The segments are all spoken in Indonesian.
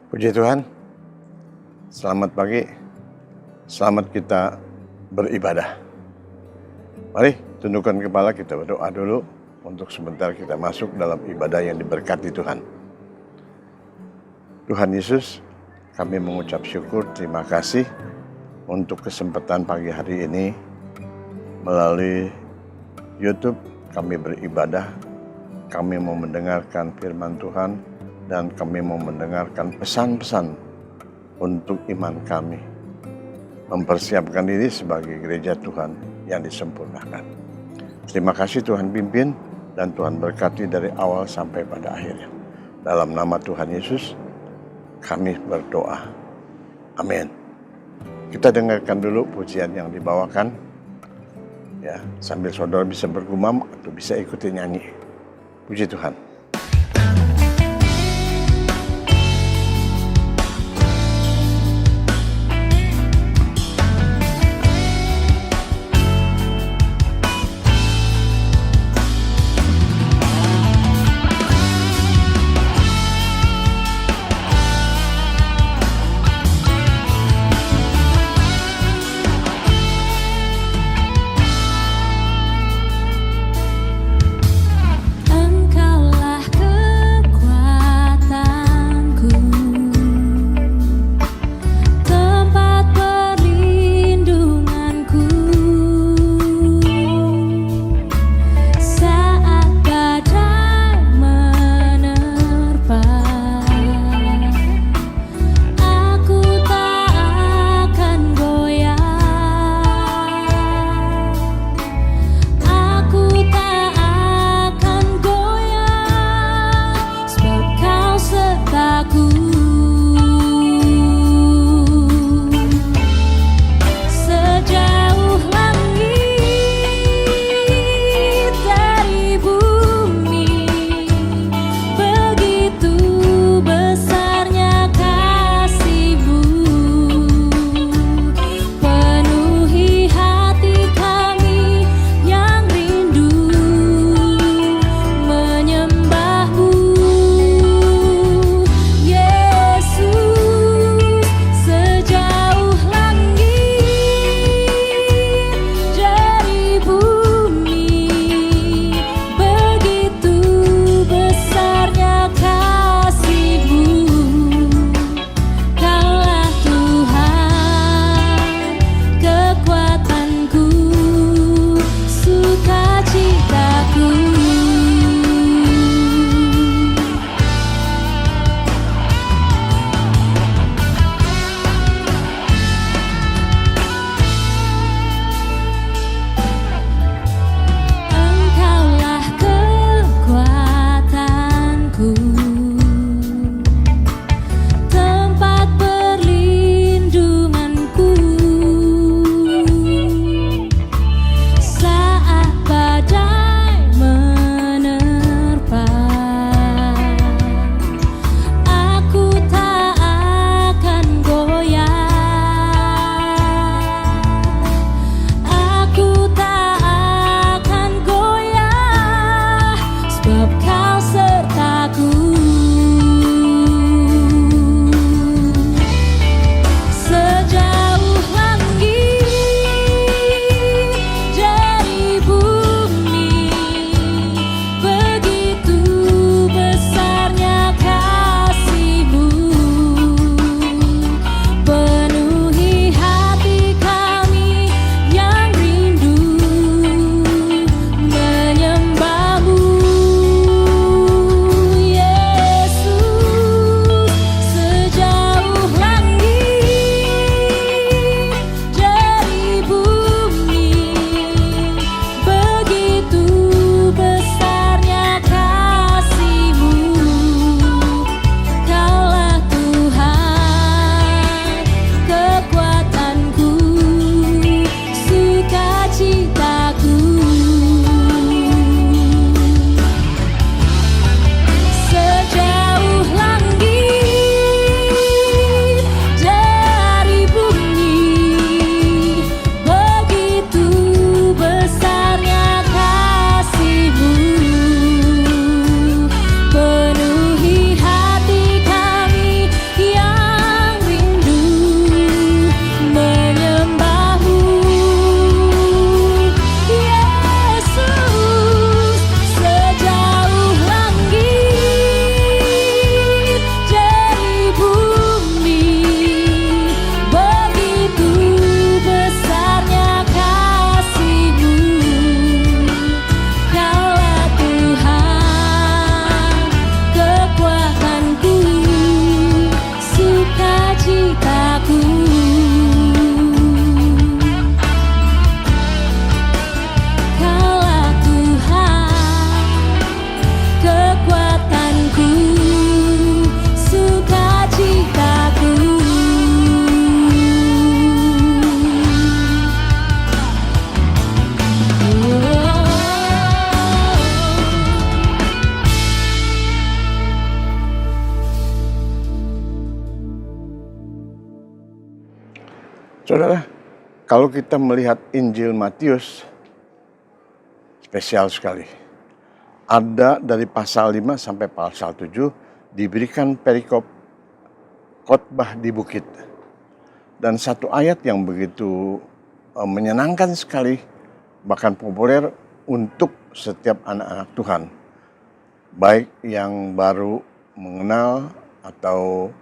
Puji Tuhan, selamat pagi, selamat kita beribadah. Mari tundukkan kepala, kita berdoa dulu untuk sebentar kita masuk dalam ibadah yang diberkati Tuhan. Tuhan Yesus, kami mengucap syukur, terima kasih untuk kesempatan pagi hari ini melalui YouTube kami beribadah, kami mau mendengarkan firman Tuhan, dan kami mau mendengarkan pesan-pesan untuk iman kami. Mempersiapkan diri sebagai gereja Tuhan yang disempurnakan. Terima kasih Tuhan pimpin dan Tuhan berkati dari awal sampai pada akhirnya. Dalam nama Tuhan Yesus, kami berdoa. Amin. Kita dengarkan dulu pujian yang dibawakan. Ya, sambil saudara bisa bergumam atau bisa ikuti nyanyi. Puji Tuhan. Engkaulah Saudara, kalau kita melihat Injil Matius, spesial sekali. Ada dari pasal 5 sampai pasal 7 diberikan perikop khotbah di bukit. Dan satu ayat yang begitu menyenangkan sekali, bahkan populer untuk setiap anak-anak Tuhan. Baik yang baru mengenal atau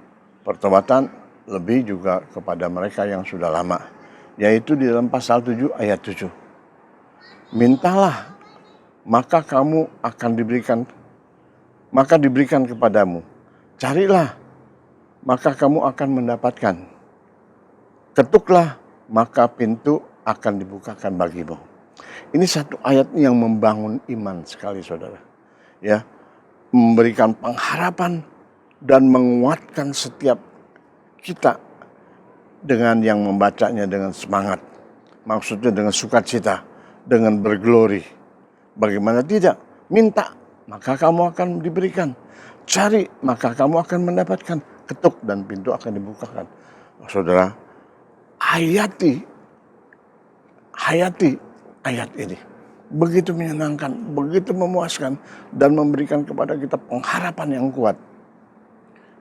pertobatan, lebih juga kepada mereka yang sudah lama. Yaitu di dalam pasal 7 ayat 7. Mintalah, maka kamu akan diberikan kepadamu. Carilah, maka kamu akan mendapatkan. Ketuklah, maka pintu akan dibukakan bagimu. Ini satu ayat yang membangun iman sekali, saudara. Ya, memberikan pengharapan dan menguatkan setiap kita dengan yang membacanya dengan semangat. Maksudnya dengan sukacita, dengan berglori. Bagaimana tidak? Minta, maka kamu akan diberikan. Cari, maka kamu akan mendapatkan. Ketuk dan pintu akan dibukakan. Saudara, hayati ayat ini. Begitu menyenangkan, begitu memuaskan, dan memberikan kepada kita pengharapan yang kuat.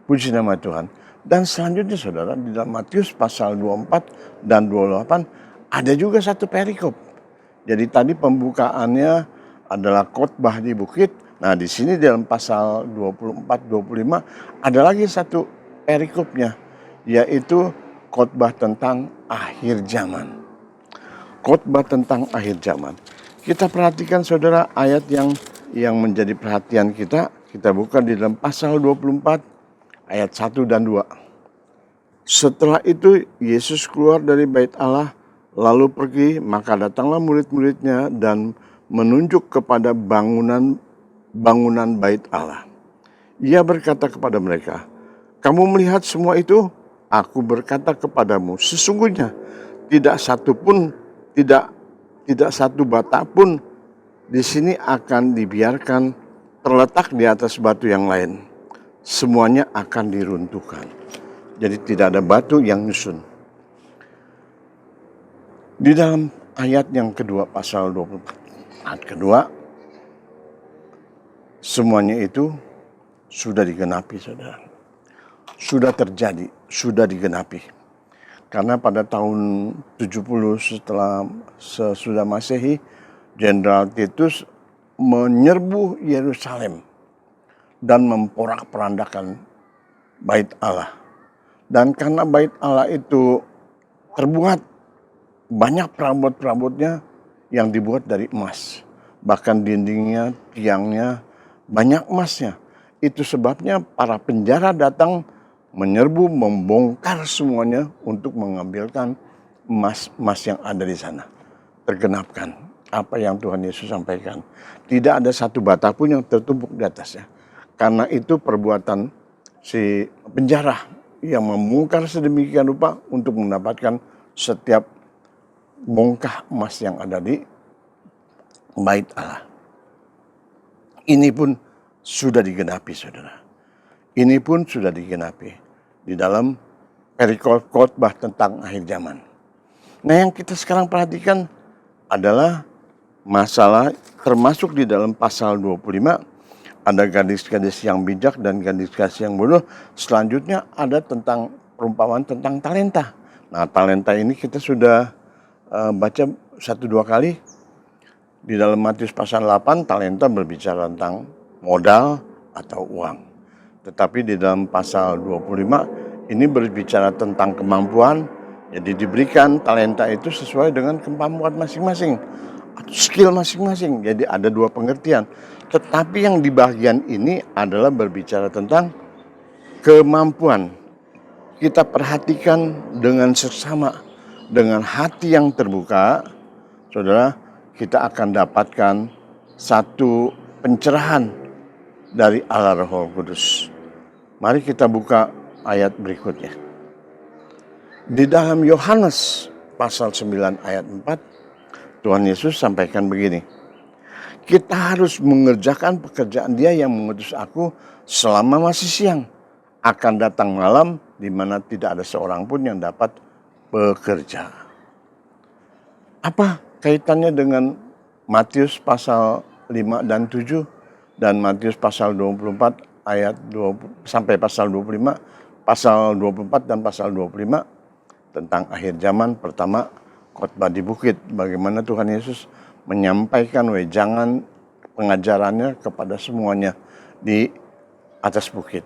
Puji nama Tuhan. Dan selanjutnya saudara, di dalam Matius pasal 24 dan 28 ada juga satu perikop. Jadi tadi pembukaannya adalah khotbah di bukit. Nah, di sini dalam pasal 24-25 ada lagi satu perikopnya, yaitu khotbah tentang akhir zaman. Khotbah tentang akhir zaman. Kita perhatikan saudara ayat yang menjadi perhatian kita. Kita buka di dalam pasal 24 ayat 1 dan 2. Setelah itu Yesus keluar dari bait Allah lalu pergi, maka datanglah murid-muridnya dan menunjuk kepada bangunan bait Allah. Ia berkata kepada mereka, "Kamu melihat semua itu? Aku berkata kepadamu, sesungguhnya tidak satu bata pun di sini akan dibiarkan terletak di atas batu yang lain. Semuanya akan diruntuhkan." Jadi tidak ada batu yang nyusun. Di dalam ayat yang kedua, pasal 24, ayat kedua, semuanya itu sudah digenapi, saudara. Sudah terjadi, sudah digenapi. Karena pada tahun 70 sesudah Masehi, Jenderal Titus menyerbu Yerusalem dan memporak-porandakan bait Allah. Dan karena bait Allah itu terbuat banyak perabot-perabotnya yang dibuat dari emas. Bahkan dindingnya, tiangnya, banyak emasnya. Itu sebabnya para penjara datang menyerbu, membongkar semuanya untuk mengambilkan emas yang ada di sana. Tergenapkan apa yang Tuhan Yesus sampaikan. Tidak ada satu bata pun yang tertumpuk di atasnya. Karena itu perbuatan si penjara yang membongkar sedemikian rupa untuk mendapatkan setiap bongkah emas yang ada di bait Allah. Ini pun sudah digenapi, saudara. Ini pun sudah digenapi di dalam perikop khotbah tentang akhir zaman. Nah, yang kita sekarang perhatikan adalah masalah termasuk di dalam pasal 25. Ada gadis-gadis yang bijak dan gadis-gadis yang bodoh. Selanjutnya ada tentang perumpamaan tentang talenta. Nah, talenta ini kita sudah baca 1-2 kali. Di dalam Matius pasal 8, talenta berbicara tentang modal atau uang. Tetapi di dalam pasal 25, ini berbicara tentang kemampuan. Jadi diberikan talenta itu sesuai dengan kemampuan masing-masing. Atau skill masing-masing. Jadi ada 2 pengertian. Tetapi yang di bagian ini adalah berbicara tentang kemampuan. Kita perhatikan dengan seksama, dengan hati yang terbuka, saudara, kita akan dapatkan satu pencerahan dari Allah Roh Kudus. Mari kita buka ayat berikutnya. Di dalam Yohanes pasal 9 ayat 4, Tuhan Yesus sampaikan begini, "Kita harus mengerjakan pekerjaan Dia yang mengutus aku selama masih siang. Akan datang malam di mana tidak ada seorang pun yang dapat bekerja. Apa kaitannya dengan Matius pasal 5 dan 7 dan Matius pasal 24 ayat 20 sampai pasal 25, pasal 24 dan pasal 25 tentang akhir zaman? Pertama, khotbah di bukit, bagaimana Tuhan Yesus menyampaikan wejangan pengajarannya kepada semuanya di atas bukit.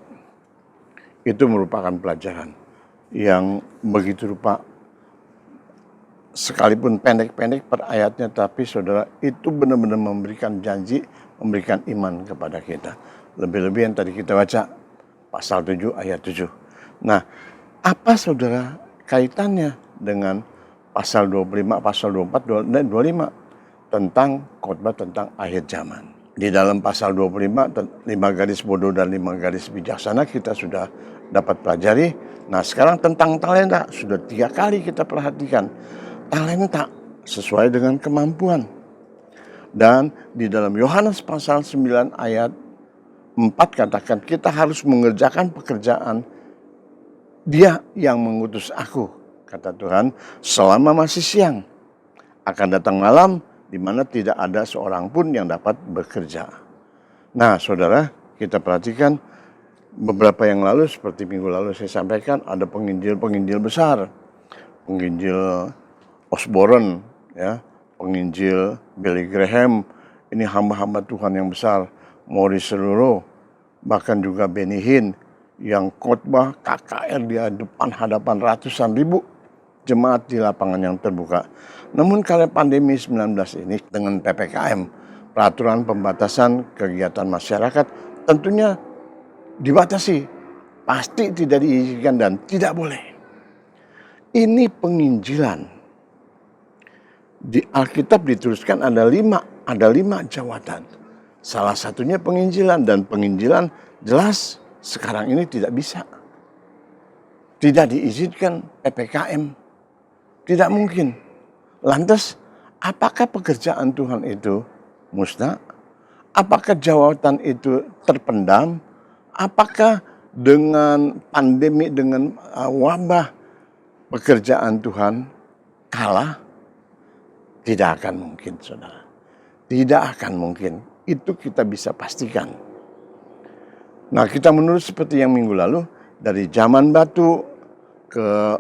Itu merupakan pelajaran yang begitu rupa, sekalipun pendek-pendek per ayatnya, tapi saudara, itu benar-benar memberikan janji, memberikan iman kepada kita. Lebih-lebih yang tadi kita baca, pasal 7 ayat 7. Nah, apa saudara kaitannya dengan pasal 25, pasal 24, dan 25 tentang khotbah tentang akhir zaman? Di dalam pasal 25, 5 garis bodoh dan 5 garis bijaksana kita sudah dapat pelajari. Nah, sekarang tentang talenta, sudah 3 kali kita perhatikan. Talenta sesuai dengan kemampuan. Dan di dalam Yohanes pasal 9 ayat 4 katakan kita harus mengerjakan pekerjaan Dia yang mengutus aku, kata Tuhan, selama masih siang. Akan datang malam di mana tidak ada seorang pun yang dapat bekerja. Nah, saudara, kita perhatikan beberapa yang lalu, seperti minggu lalu saya sampaikan, ada penginjil-penginjil besar. Penginjil Osborne, ya, penginjil Billy Graham, ini hamba-hamba Tuhan yang besar. Maurice Cerullo, bahkan juga Benny Hinn, yang khotbah KKR di depan hadapan ratusan ribu jemaat di lapangan yang terbuka. Namun karena pandemi 19 ini dengan PPKM, peraturan pembatasan kegiatan masyarakat tentunya dibatasi, pasti tidak diizinkan dan tidak boleh. Ini penginjilan. Di Alkitab dituliskan ada lima jawatan. Salah satunya penginjilan, dan penginjilan jelas sekarang ini tidak bisa. Tidak diizinkan PPKM. Tidak mungkin. Lantas, apakah pekerjaan Tuhan itu musnah? Apakah jawatan itu terpendam? Apakah dengan pandemi, dengan wabah, pekerjaan Tuhan kalah? Tidak akan mungkin, saudara. Tidak akan mungkin. Itu kita bisa pastikan. Nah, kita menurut seperti yang minggu lalu, dari zaman batu ke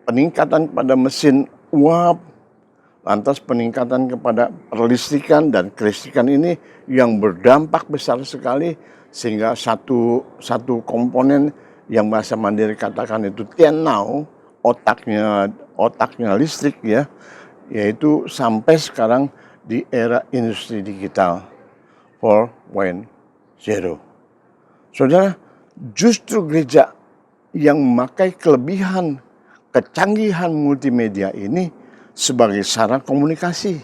peningkatan pada mesin uap, lantas peningkatan kepada perlistrikan, dan kelistrikan ini yang berdampak besar sekali, sehingga satu komponen yang bahasa Mandiri katakan itu tianau, otaknya listrik, ya, yaitu sampai sekarang di era industri digital 4.0. Saudara, justru gereja yang memakai kelebihan kecanggihan multimedia ini sebagai sarana komunikasi,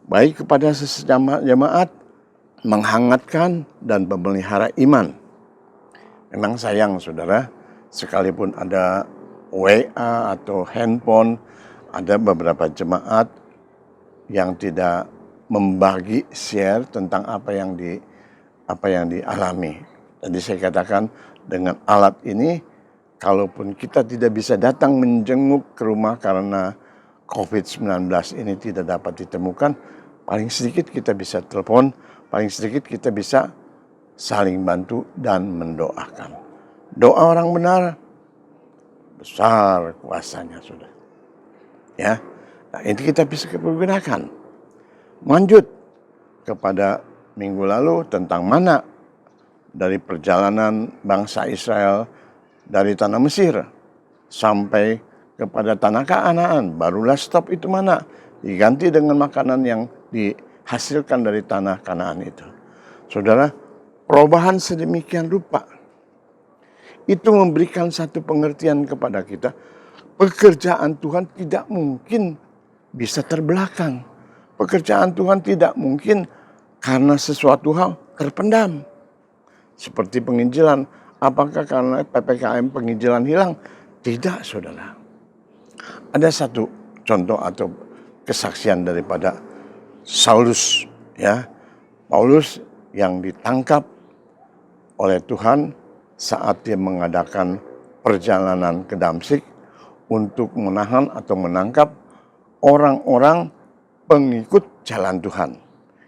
baik kepada sesama jemaat, menghangatkan dan memelihara iman. Memang sayang, saudara, sekalipun ada WA atau handphone, ada beberapa jemaat yang tidak membagi share tentang apa yang dialami. Tadi saya katakan, dengan alat ini, kalaupun kita tidak bisa datang menjenguk ke rumah karena COVID-19 ini tidak dapat ditemukan, paling sedikit kita bisa telepon, paling sedikit kita bisa saling bantu dan mendoakan. Doa orang benar besar kuasanya, sudah. Ya, nah, ini kita bisa pergunakan. Lanjut kepada minggu lalu tentang mana dari perjalanan bangsa Israel dari tanah Mesir sampai kepada tanah Kanaan. Barulah stop itu mana, diganti dengan makanan yang dihasilkan dari tanah Kanaan itu. Saudara, perubahan sedemikian rupa itu memberikan satu pengertian kepada kita. Pekerjaan Tuhan tidak mungkin bisa terbelakang. Pekerjaan Tuhan tidak mungkin karena sesuatu hal terpendam. Seperti penginjilan, apakah karena PPKM penginjilan hilang? Tidak, saudara. Ada satu contoh atau kesaksian daripada Saulus, ya. Paulus yang ditangkap oleh Tuhan saat dia mengadakan perjalanan ke Damsyik untuk menahan atau menangkap orang-orang pengikut jalan Tuhan.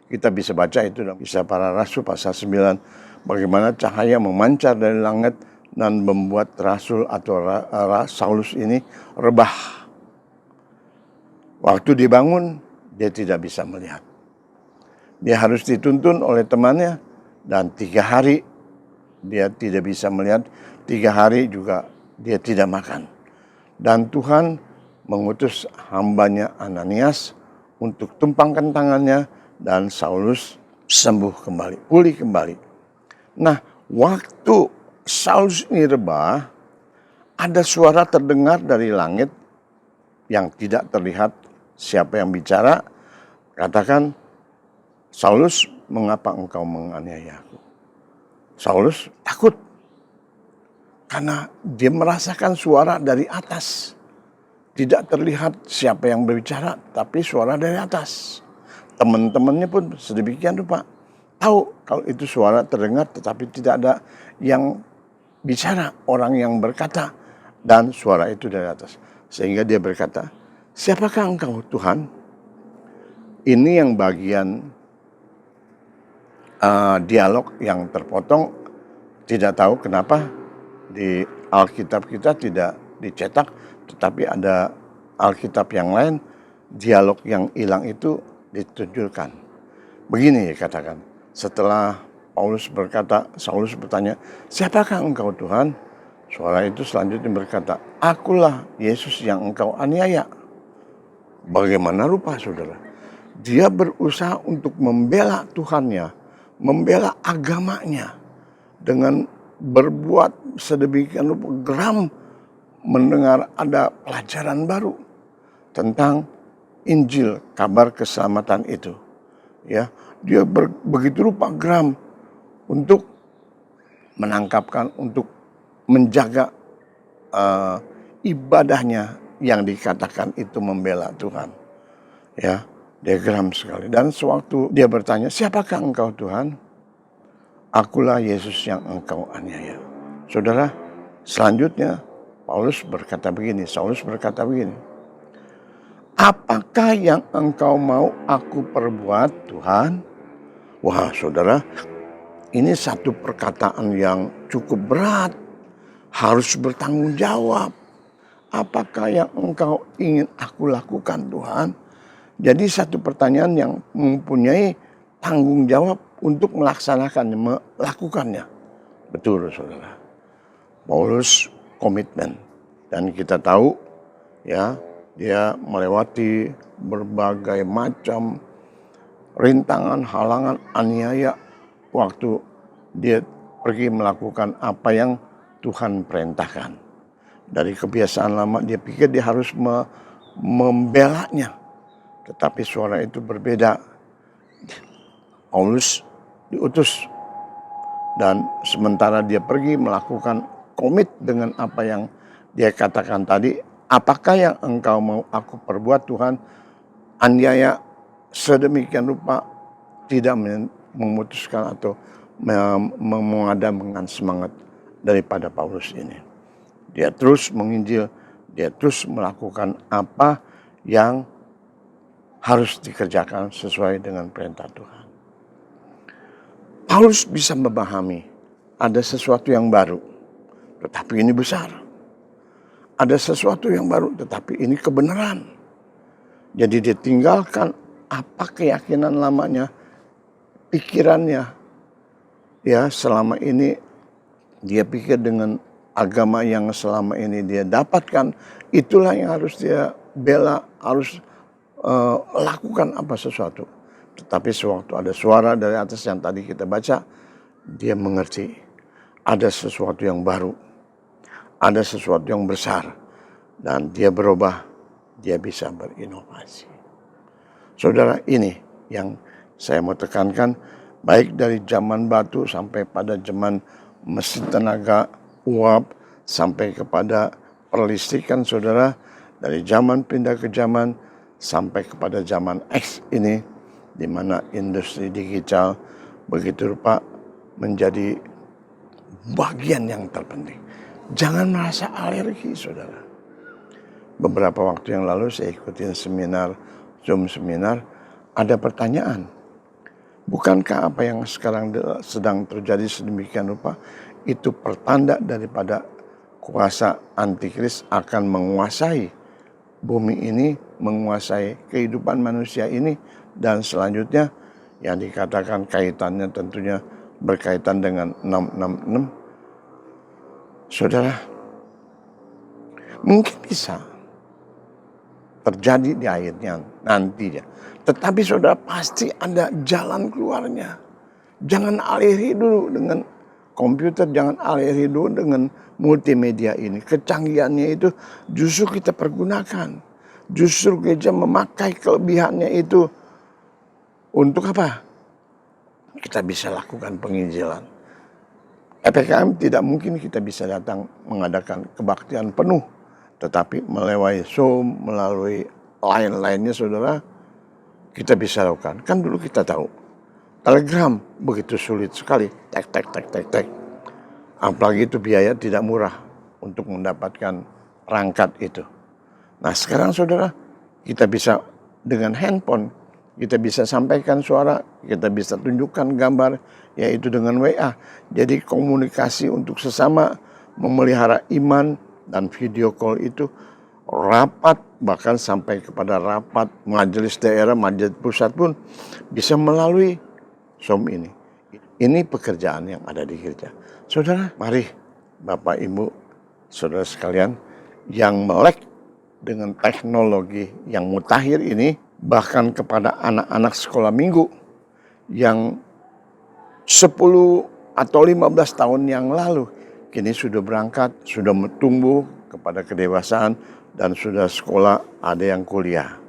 Kita bisa baca itu dalam Kisah Para Rasul pasal 9, bagaimana cahaya memancar dari langit dan membuat Rasul atau Saulus ini rebah. Waktu dibangun, dia tidak bisa melihat. Dia harus dituntun oleh temannya, dan 3 hari dia tidak bisa melihat, 3 hari juga dia tidak makan. Dan Tuhan mengutus hambanya Ananias untuk tumpangkan tangannya, dan Saulus sembuh kembali, pulih kembali. Nah, waktu Saulus ini rebah, ada suara terdengar dari langit yang tidak terlihat siapa yang bicara, katakan, Saulus, mengapa engkau menganiaya aku? Saulus takut karena dia merasakan suara dari atas. Tidak terlihat siapa yang berbicara, tapi suara dari atas. Teman-temannya pun sedemikian rupa. Tahu kalau itu suara terdengar, tetapi tidak ada yang bicara, orang yang berkata, dan suara itu dari atas. Sehingga dia berkata, siapakah engkau Tuhan? Ini yang bagian dialog yang terpotong, tidak tahu kenapa di Alkitab kita tidak dicetak, tetapi ada Alkitab yang lain, dialog yang hilang itu ditunjukkan. Begini katakan, setelah Saulus bertanya, siapakah engkau Tuhan? Suara itu selanjutnya berkata, akulah Yesus yang engkau aniaya. Bagaimana rupa saudara? Dia berusaha untuk membela Tuhannya, membela agamanya, dengan berbuat sedemikian rupa geram mendengar ada pelajaran baru tentang Injil, kabar keselamatan itu. Ya, dia begitu rupa geram untuk menangkapkan, untuk menjaga ibadahnya yang dikatakan itu membela Tuhan. Ya, dia geram sekali. Dan sewaktu dia bertanya, siapakah engkau Tuhan? Akulah Yesus yang engkau aniaya. Saudara, selanjutnya Saulus berkata begini, apakah yang engkau mau aku perbuat Tuhan? Wah saudara, ini satu perkataan yang cukup berat. Harus bertanggung jawab. Apakah yang engkau ingin aku lakukan Tuhan? Jadi satu pertanyaan yang mempunyai tanggung jawab untuk melaksanakannya, melakukannya. Betul saudara. Paulus komitmen. Dan kita tahu ya, dia melewati berbagai macam rintangan, halangan, aniaya waktu dia pergi melakukan apa yang Tuhan perintahkan. Dari kebiasaan lama dia pikir dia harus membelanya. Tetapi suara itu berbeda. Paulus diutus. Dan sementara dia pergi melakukan komit dengan apa yang dia katakan tadi. Apakah yang engkau mau aku perbuat Tuhan? Aniaya sedemikian rupa tidak memutuskan atau memadamkan semangat daripada Paulus ini. Dia terus menginjil, dia terus melakukan apa yang harus dikerjakan sesuai dengan perintah Tuhan. Paulus bisa memahami ada sesuatu yang baru, tetapi ini besar. Ada sesuatu yang baru, tetapi ini kebenaran. Jadi dia tinggalkan apa keyakinan lamanya, pikirannya. Ya, selama ini dia pikir dengan agama yang selama ini dia dapatkan, itulah yang harus dia bela, harus lakukan apa sesuatu. Tetapi sewaktu ada suara dari atas yang tadi kita baca, dia mengerti ada sesuatu yang baru, ada sesuatu yang besar, dan dia berubah, dia bisa berinovasi. Saudara, ini yang saya mau tekankan, baik dari zaman batu sampai pada zaman mesin tenaga uap, sampai kepada perlistrikan saudara, dari zaman pindah ke zaman, sampai kepada zaman X ini, di mana industri digital begitu rupa menjadi bagian yang terpenting. Jangan merasa alergi saudara. beberapa waktu yang lalu saya ikutin seminar, Zoom seminar, ada pertanyaan. Bukankah apa yang sekarang sedang terjadi sedemikian rupa itu pertanda daripada kuasa antikris akan menguasai bumi ini, menguasai kehidupan manusia ini, dan selanjutnya yang dikatakan kaitannya tentunya berkaitan dengan 666. Saudara, mungkin bisa terjadi di akhirnya nantinya. Tetapi saudara, pasti ada jalan keluarnya. Jangan aliri dulu dengan komputer, jangan aliri dulu dengan multimedia ini. Kecanggihannya itu justru kita pergunakan. Justru gereja memakai kelebihannya itu untuk apa? Kita bisa lakukan penginjilan. EPKM tidak mungkin kita bisa datang mengadakan kebaktian penuh. Tetapi melalui Zoom, melalui lain-lainnya saudara, kita bisa lakukan. Kan dulu kita tahu, Telegram begitu sulit sekali. Tek. Apalagi itu biaya tidak murah untuk mendapatkan perangkat itu. Nah sekarang saudara, kita bisa dengan handphone, kita bisa sampaikan suara, kita bisa tunjukkan gambar, yaitu dengan WA. Jadi komunikasi untuk sesama, memelihara iman, dan video call itu rapat, bahkan sampai kepada rapat majelis daerah, majelis pusat pun bisa melalui Zoom ini. Ini pekerjaan yang ada di gereja. Saudara, mari Bapak Ibu, saudara sekalian, yang melek dengan teknologi yang mutakhir ini, bahkan kepada anak-anak sekolah minggu yang 10 atau 15 tahun yang lalu, kini sudah berangkat, sudah tumbuh kepada kedewasaan, dan sudah sekolah, ada yang kuliah.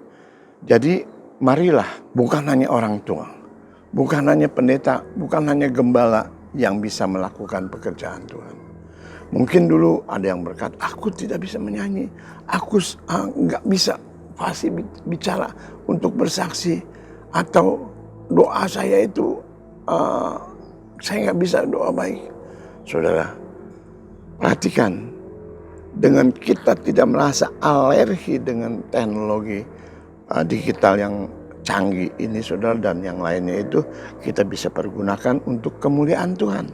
Jadi marilah, bukan hanya orang tua, bukan hanya pendeta, bukan hanya gembala yang bisa melakukan pekerjaan Tuhan. Mungkin dulu ada yang berkata, aku tidak bisa menyanyi, aku nggak bisa fasih bicara untuk bersaksi, atau doa saya itu saya nggak bisa doa baik. Saudara, perhatikan, dengan kita tidak merasa alergi dengan teknologi digital yang canggih ini saudara, dan yang lainnya itu kita bisa pergunakan untuk kemuliaan Tuhan.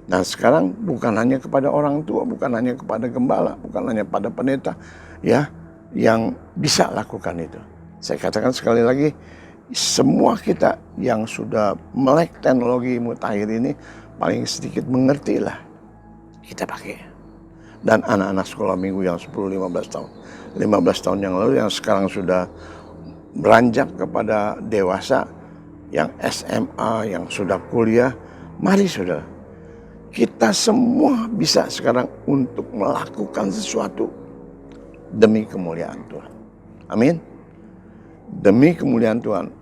Nah sekarang bukan hanya kepada orang tua, bukan hanya kepada gembala, bukan hanya pada pendeta ya yang bisa lakukan itu. Saya katakan sekali lagi, semua kita yang sudah melek teknologi mutakhir ini paling sedikit mengertilah kita pakai. Dan anak-anak sekolah minggu yang 10-15 tahun, 15 tahun yang lalu, yang sekarang sudah beranjak kepada dewasa, yang SMA, yang sudah kuliah, mari saudara, kita semua bisa sekarang untuk melakukan sesuatu demi kemuliaan Tuhan. Amin. Demi kemuliaan Tuhan,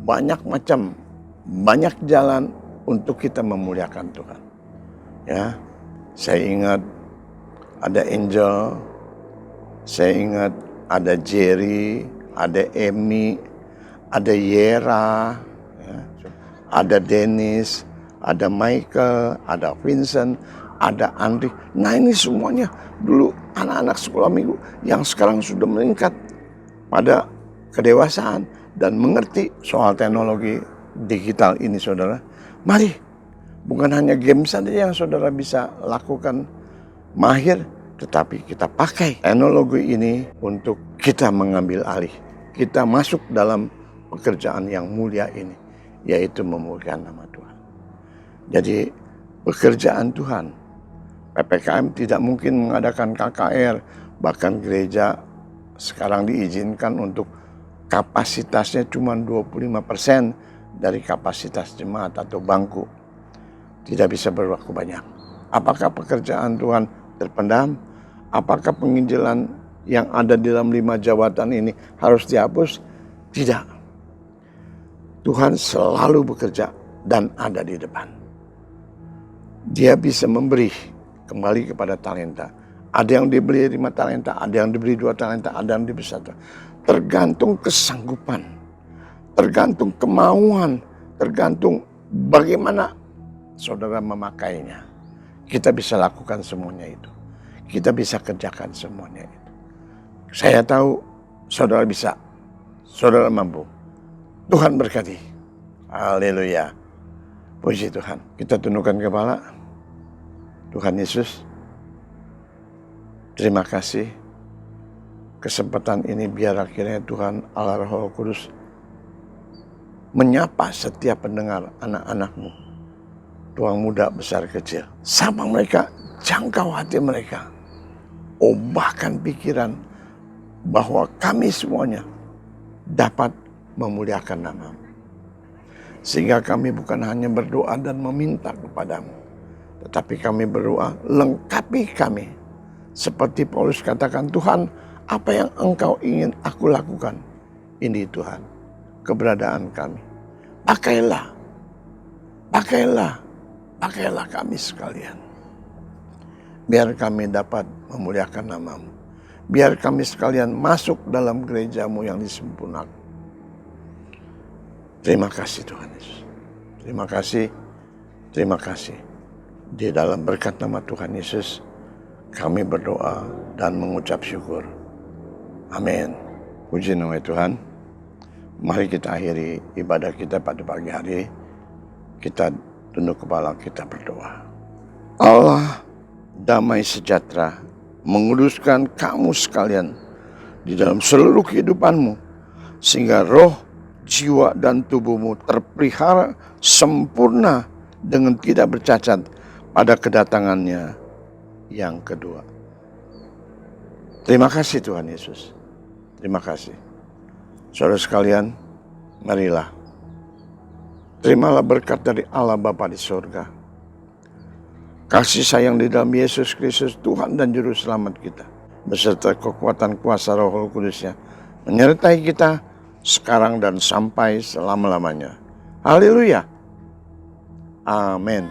banyak macam, banyak jalan untuk kita memuliakan Tuhan. Ya, saya ingat ada Angel, saya ingat ada Jerry, ada Emi, ada Yera, ya, ada Dennis, ada Michael, ada Vincent, ada Andri. Nah ini semuanya dulu anak-anak sekolah minggu yang sekarang sudah meningkat pada kedewasaan dan mengerti soal teknologi digital ini saudara. Mari, bukan hanya game saja yang saudara bisa lakukan mahir, tetapi kita pakai teknologi ini untuk kita mengambil alih. Kita masuk dalam pekerjaan yang mulia ini, yaitu memuliakan nama Tuhan. Jadi pekerjaan Tuhan, PPKM tidak mungkin mengadakan KKR, bahkan gereja sekarang diizinkan untuk kapasitasnya cuma 25% dari kapasitas jemaat atau bangku. Tidak bisa berlaku banyak. Apakah pekerjaan Tuhan terpendam? Apakah penginjilan yang ada di dalam 5 jabatan ini harus dihapus? Tidak. Tuhan selalu bekerja dan ada di depan. Dia bisa memberi kembali kepada talenta. Ada yang diberi 5 talenta, ada yang diberi 2 talenta, ada yang diberi 1. Tergantung kesanggupan, tergantung kemauan, tergantung bagaimana saudara memakainya. Kita bisa lakukan semuanya itu. Kita bisa kerjakan semuanya itu. Saya tahu saudara bisa, saudara mampu. Tuhan berkati. Haleluya. Puji Tuhan. Kita tundukkan kepala. Tuhan Yesus, terima kasih. Kesempatan ini biar akhirnya Tuhan Allah Roh Kudus menyapa setiap pendengar anak-anak-Mu. Tuang muda, besar, kecil. Sama mereka, jangkau hati mereka. Ubahkan pikiran bahwa kami semuanya dapat memuliakan nama-Mu. Sehingga kami bukan hanya berdoa dan meminta kepadamu, tetapi kami berdoa, lengkapi kami. Seperti Paulus katakan, Tuhan, apa yang Engkau ingin aku lakukan? Ini Tuhan, keberadaan kami. Pakailah kami sekalian. Biar kami dapat memuliakan nama-Mu. Biar kami sekalian masuk dalam gereja-Mu yang disempurnakan. Terima kasih Tuhan Yesus. Terima kasih. Di dalam berkat nama Tuhan Yesus, kami berdoa dan mengucap syukur. Amin. Puji nama Tuhan. Mari kita akhiri ibadah kita pada pagi hari. Kita tunduk kepala, kita berdoa. Allah damai sejahtera menguduskan kamu sekalian di dalam seluruh kehidupanmu, sehingga roh, jiwa, dan tubuhmu terpelihara sempurna dengan tidak bercacat pada kedatangannya yang kedua. Terima kasih Tuhan Yesus. Terima kasih. Saudara sekalian, marilah. Terimalah berkat dari Allah Bapa di surga. Kasih sayang di dalam Yesus Kristus Tuhan dan Juru Selamat kita, beserta kekuatan kuasa Roh Kudusnya, menyertai kita sekarang dan sampai selama-lamanya. Haleluya. Amin.